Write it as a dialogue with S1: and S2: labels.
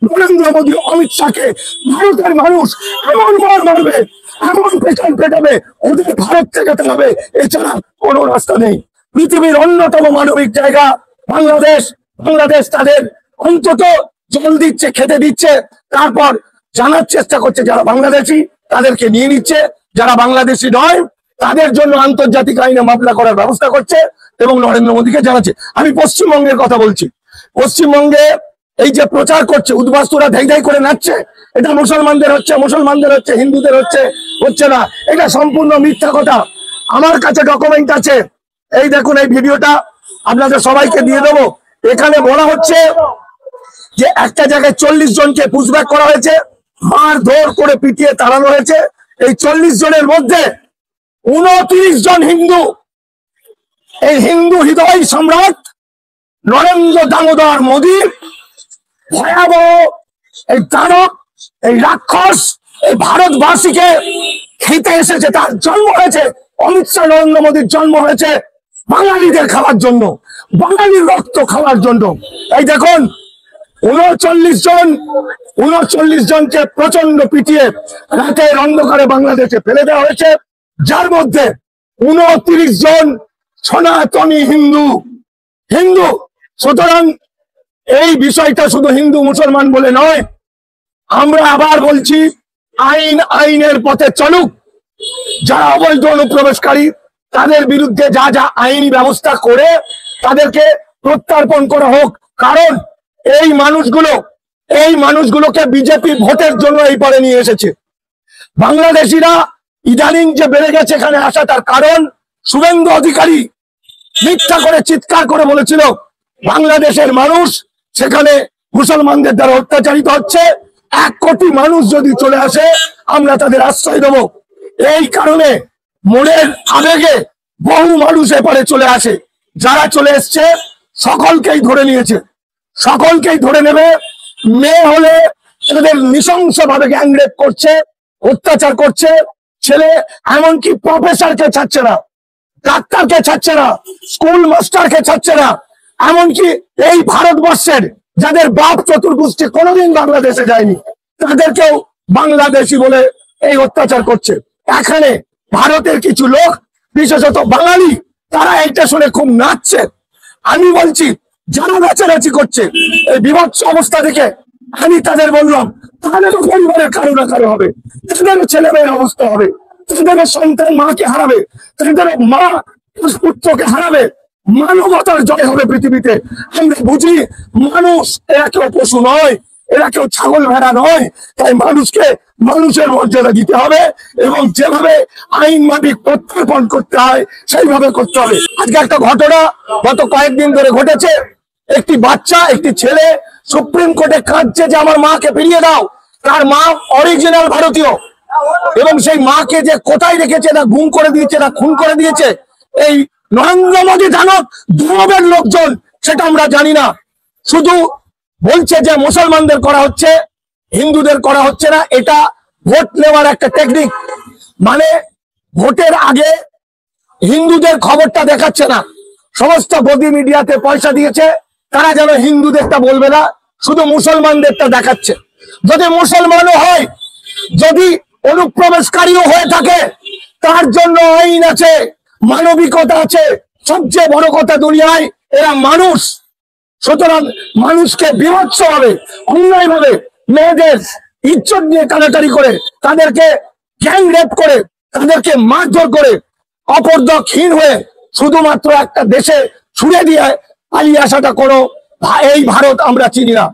S1: নরেন্দ্র মোদী অমিত শাহকে ভারতের মানুষ এমন মার মারবে, এমন পেছন পেটাবে, ওদের ভারত থেকে তাড়াবে, এছাড়া কোনো রাস্তা নেই। পৃথিবীর অন্যতম মানবিক জায়গা বাংলাদেশ। বাংলাদেশ তাদের অন্তত জল দিচ্ছে, খেতে দিচ্ছে, তারপর জানার চেষ্টা করছে যারা বাংলাদেশি তাদেরকে নিয়ে নিচ্ছে, যারা বাংলাদেশি নয় তাদের জন্য আন্তর্জাতিক আইনে মামলা করার ব্যবস্থা করছে এবং নরেন্দ্র মোদীকে জানাচ্ছে। আমি পশ্চিমবঙ্গের কথা বলছি। পশ্চিমবঙ্গে এই যে প্রচার করছে, উদ্বাস্তুরা ধাই ধাই করে নাচছে, এটা মুসলমানদের হচ্ছে, মুসলমানদের হচ্ছে, হিন্দুদের হচ্ছে, হচ্ছে না, এটা সম্পূর্ণ মিথ্যা কথা। আমার কাছে ডকুমেন্ট আছে, এই দেখুন, এই ভিডিওটা আপনাদের সবাইকে দিয়ে দেবো। এখানে বলা হচ্ছে যে একটা জায়গায় 40 জনকে পুশব্যাক করা হয়েছে, মারধর করে পিটিয়ে তাড়ানো হয়েছে। এই 40 জনের মধ্যে 29 জন হিন্দু। এই হিন্দু হৃদয় সম্রাট নরেন্দ্র দামোদর মোদীর ভয়াবহ এই দানব, এই রাক্ষস, এই ভারতবাসীকে খেতে এসেছে। তার জন্ম হয়েছে, অমিত শাহ নরেন্দ্র মোদীর জন্ম হয়েছে বাঙালিদের খাওয়ার জন্য, বাঙালির রক্ত খাওয়ার জন্য। এই দেখুন, 39 জনকে প্রচন্ড পিটিয়ে রাতের অন্ধকারে বাংলাদেশে ফেলে দেওয়া হয়েছে, যার মধ্যে 29 জন সনাতনী হিন্দু। সুতরাং এই বিষয়টা শুধু হিন্দু মুসলমান বলে নয়, আমরা আবার বলছি, আইনের পথে চলুক। যারা অবৈধ অনুপ্রবেশকারী তাদের বিরুদ্ধে যা যা আইনি ব্যবস্থা করে তাদেরকে প্রত্যার্পণ করা হোক। কারণ এই মানুষগুলোকে বিজেপি ভোটের জন্য এই পরে নিয়ে এসেছে। বাংলাদেশিরা ইদানিং যে বেড়ে গেছে এখানে আসা, তার কারণ শুভেন্দু অধিকারী মিথ্যা করে চিৎকার করে বলেছিল বাংলাদেশের মানুষ সেখানে মুসলমানদের দ্বারা অত্যাচারিত হচ্ছে, 1 কোটি মানুষ যদি চলে আসে আমরা তাদের আশ্রয় দেব। এই কারণে মনের আবেগে বহু মানুষ এপারে চলে আসে। যারা চলে এসছে সকলকেই ধরে নিয়েছে, সকলকেই ধরে নেবে। মেয়ে হলে এদের নৃশংসভাবে গ্যাংরেপ করছে, অত্যাচার করছে। ছেলে এমনকি প্রফেসরকে ছাড়ছে না, ডাক্তারকে ছাড়ছে না, স্কুল মাস্টারকে ছাড়ছে না, এমনকি এই ভারতবর্ষের যাদের বাপ চতুর্গোষ্ঠী কোনোদিন বাংলাদেশে যায়নি তাদেরকেও বাংলাদেশি বলে এই অত্যাচার করছে। এখানে ভারতের কিছু লোক, বিশেষত বাঙালি, তারা এটা শুনে খুব নাচছে। আমি বলছি, যারা নাচানাচি করছে এই বিভৎস অবস্থা দেখে, আমি তাদের বললাম তাদেরও পরিবারের কারো না কারো হবে, তাদেরও ছেলে মেয়ের অবস্থা হবে, তাদেরও সন্তান মাকে হারাবে, তাদেরও মা পুত্রকে হারাবে। মানবতার জয় হবে পৃথিবীতে। আমরা বুঝি মানুষ এরা কেউ পশু নয়, এরা কেউ ছাগল ভেড়া নয়। তাই মানুষকে মানুষের মর্যাদা দিতে হবে এবং যেভাবে আইন মাফিক প্রত্যার্পণ করতে হয় সেইভাবে করতে হবে। আজকে একটা ঘটনা গত কয়েকদিন ধরে ঘটেছে। একটি বাচ্চা, একটি ছেলে সুপ্রিম কোর্টে কাঁদছে যে আমার মাকে ফিরিয়ে দাও। তার মা অরিজিনাল ভারতীয় এবং সেই মাকে যে কোথায় রেখেছে, না গুম করে দিয়েছে না খুন করে দিয়েছে এই নরেন্দ্র মোদী দানবের লোকজন, সেটা আমরা জানি না। শুধু বলছে যে মুসলমানদের করা হচ্ছে, হিন্দুদের করা হচ্ছে না। এটা ভোট নেওয়ার একটা টেকনিক, মানে ভোটের আগে হিন্দুদের খবরটা দেখাচ্ছে না। সমস্ত গদি মিডিয়াতে পয়সা দিয়েছে, তারা যেন হিন্দুদেরটা বলবে না, শুধু মুসলমানদেরটা দেখাচ্ছে। যদি মুসলমানও হয়, যদি অনুপ্রবেশকারীও হয়ে থাকে, তার জন্য আইন আছে, মানবিকতা আছে। সবচেয়ে বড় কথা, দুনিয়ায় এরা মানুষ। সুতরাং মানুষকে বিভৎস ভাবে, অন্যায় ভাবে মেয়েদের ইজ্জত নিয়ে টানাটানি করে, তাদেরকে গ্যাং রেপ করে, তাদেরকে মারধর করে, অপরদক্ষহীন হয়ে শুধুমাত্র একটা দেশে ছুড়ে দিয়ে পালিয়ে আসাটা কোনো এই ভারত আমরা চিনি না।